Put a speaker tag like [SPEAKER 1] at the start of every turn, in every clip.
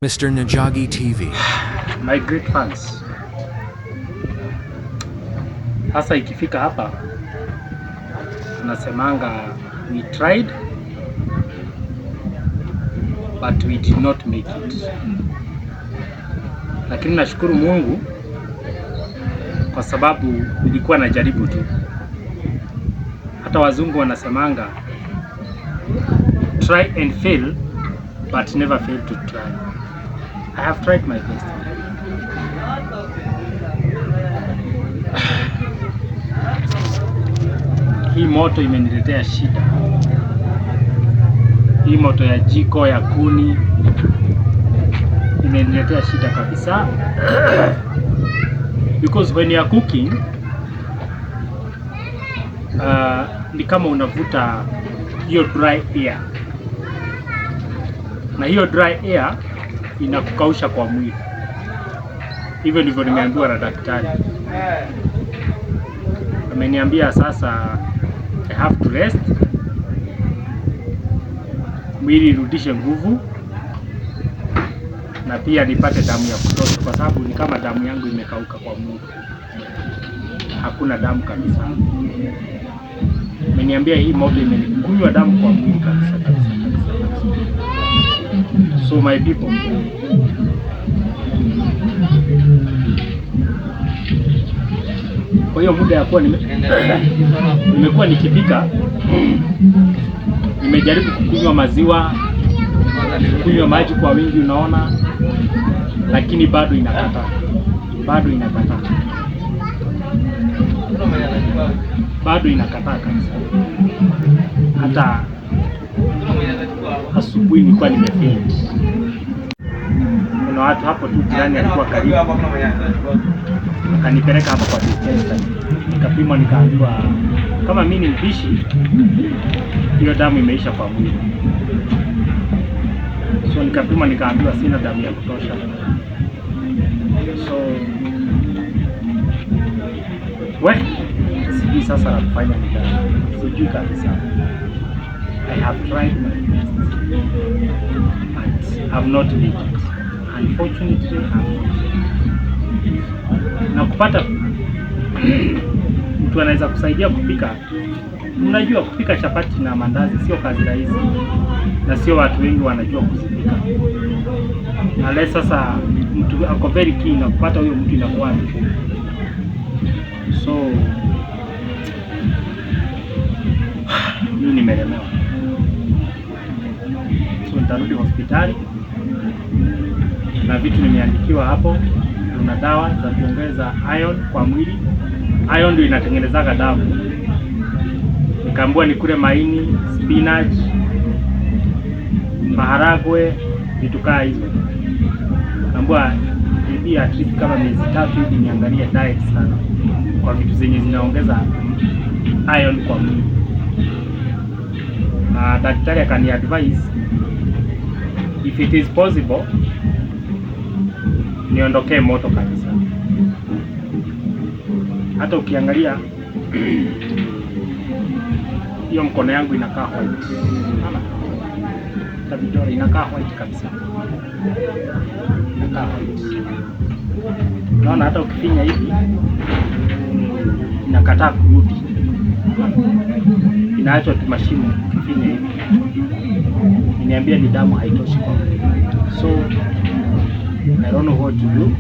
[SPEAKER 1] Mr. Njagi TV.
[SPEAKER 2] My great fans. Hasa ikifika hapa tunasemanga we tried but we did not make it. Lakini nashukuru Mungu kwa sababu nilikuwa najaribu tu. Hata wazungu wanasemanga try and fail but never fail to try. I have tried my best. Hii moto imeniletea shida. Hii moto ya jiko ya kuni imeniletea shida kabisa. Because when you are cooking ni kama unavuta hiyo dry air. Na hiyo dry air inakukausha kwa mwili. Hivyo ndivyo nimeambiwa na daktari. Ameniambia sasa I have to rest. Mwili irudishe nguvu na pia nipate damu ya kutosha, kwa sababu ni kama damu yangu imekauka kwa mwili. Hakuna damu kabisa. Ameniambia hii moto imenikunywa damu kwa mwili kabisa. So my people, kwa hiyo muda ya kuwa nimekuwa nikipika, nimejaribu kukunywa maziwa, kunywa maji kwa wingi, unaona, lakini bado inakataa. Bado inakataa kabisa. Hata asubuhi nilikuwa nimefeli. Kuna watu hapo tu jirani alikuwa karibu, akanipeleka hapo kwa dispensary, nikapimwa, nikaambiwa kama mimi ni mpishi, hiyo damu imeisha kwa mwili. So nikapimwa, nikaambiwa sina damu ya kutosha. So sijui sasa la kufanya ni gani, sijui kabisa. I have tried my best, but have not made it. Unfortunately, na kupata mtu anaweza kusaidia kupika. Unajua kupika chapati na mandazi sio kazi rahisi, na sio watu wengi wanajua kuzipika. Ale sasa mtu ako very keen na kupata huyo mtu inakuwa ni. So mimi nimelemewa. So nitarudi hospitali na vitu nimeandikiwa hapo. Kuna dawa za kuongeza iron kwa mwili. Iron ndio inatengenezaga damu. Nikaambiwa nikule maini, spinach, maharagwe, vitu kama hizo. Nikaambiwa hivi at least kama miezi 3 hivi niangalie diet sana kwa vitu zenye zinaongeza iron kwa mwili. Daktari akani advise if it is possible niondokee moto kabisa. Hata ukiangalia hiyo mkono yangu inakaa white. Tabidora inakaa white kabisa. Inakaa white. Naona hata ukifinya hivi inakataa kurudi. Inaachwa tu mashimo ukifinya hivi. Niambia ni damu haitoshi kwa mwili. So I don't know what to do.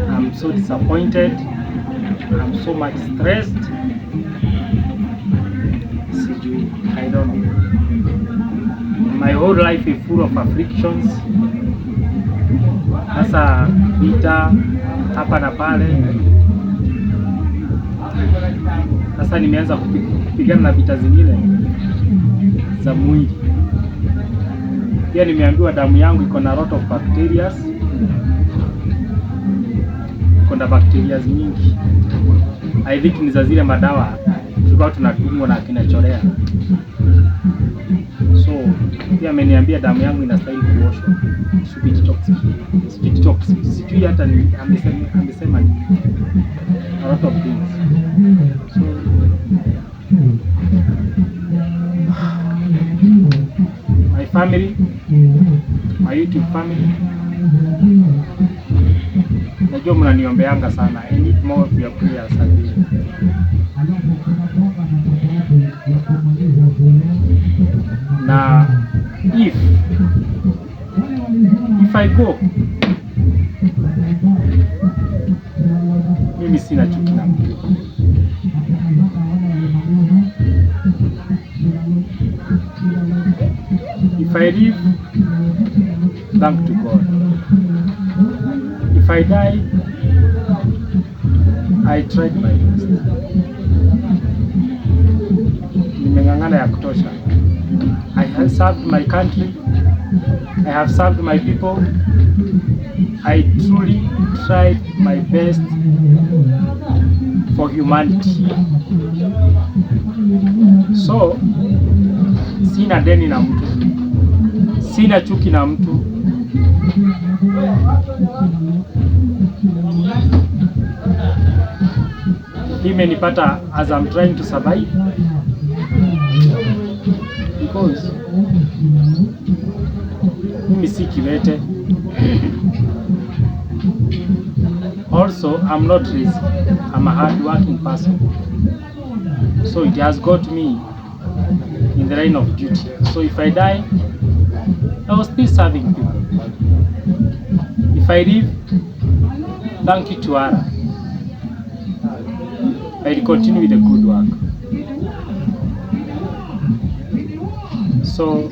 [SPEAKER 2] I'm so disappointed. I'm so much stressed. I don't know. My whole life is full of afflictions. Sasa vita hapa na pale. Sasa nimeanza kupigana na vita zingine za mwili. Pia nimeambiwa damu yangu iko na lot of bacteria. Kuna bacteria nyingi. I think ni za zile madawa tulikuwa tunadungwa na kinachorea. So pia ameniambia damu yangu inastahili kuoshwa, should be detoxified. Sijui hata amesema ni a lot of things. So my family, my YouTube family, najua mnaniombeanga sana. I need more of your prayers again. Na if I go, mimi sina chuki na mtu. If I live, thank to God. If I die, I tried my best. Nimeng'ang'ana ya kutosha. I have served my country. I have served my people. I truly tried my best for humanity. So, sina deni na mtu. Sina chuki na mtu. Imenipata as I'm trying to survive. Because mimi si kiwete. Also, I'm not lazy. I'm a hard-working person. So it has got me in the line of duty. So if I die, I was still serving people. If I live, thank you to Allah. I'll continue with the good work. So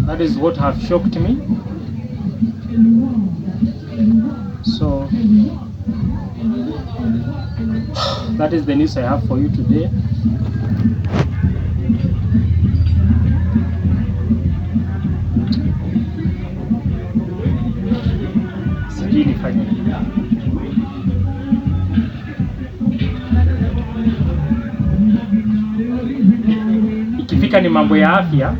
[SPEAKER 2] that is what have shocked me. So that is the news I have for you today. Sijui nifanye nini. Ikifika ni mambo ya afya,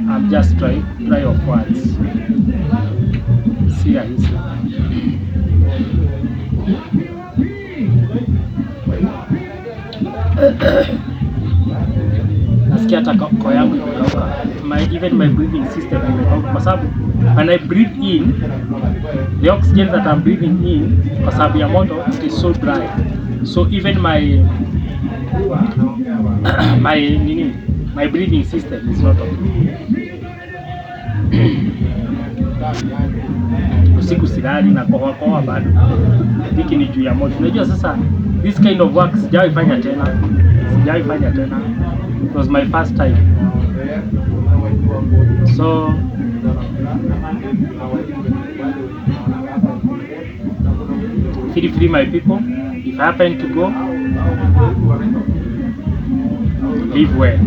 [SPEAKER 2] I'm just dry of words. Si rahisi. Nasikia hata koo yangu imekauka. Even my breathing system imekauka kwa sababu when I breathe in, the oxygen that I'm breathing in kwa sababu ya moto, it is so dry. So even my breathing system is not okay. Usiku silali na kohoa bado. Hiki ni juu ya moto. Unajua sasa this kind of work sijawahi fanya tena. It was my first time. So feel free my people. If I happen to go, live well.